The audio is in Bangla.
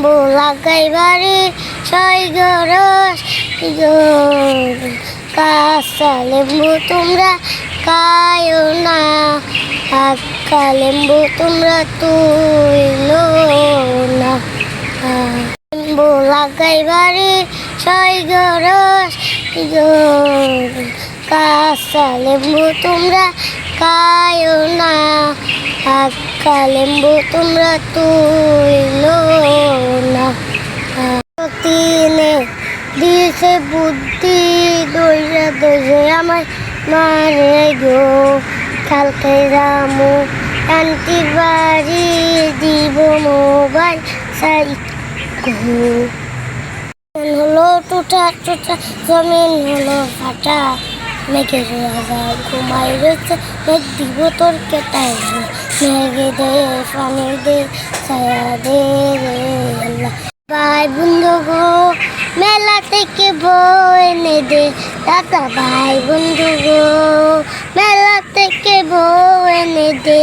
লেম্বু লাগাইবারে ছয় গরস কাঁচা লেম্বু তোমরা খায়ো না, পাকা লেম্বু তোমরা তুইলো না। লেম্বু লাগাইবারে ছয় গরস কাঁচা লেম্বু তোমরা খায়ো না, পাকা লেম্বু তোমরা তুইলো না। তিনে দিয়েছে বুদ্ধি দইরা দইরে আমার মারে গো, কালকে রামু আন্টির বাড়ি দিব মোবাইল সাই হলো টুটা টুটা জমিন হলো ফাটা, মেঘের রাজা ঘুমাই রয়েছে মেঘ দিব তোর কেটাই, মেঘে দে পানি দে ছায়া দে রে আল্লাহ। ভাই বন্ধু গো মেলা থেকে বই এনে দে দাদা, ভাই বন্ধু গো মেলা থেকে বই এনে দে।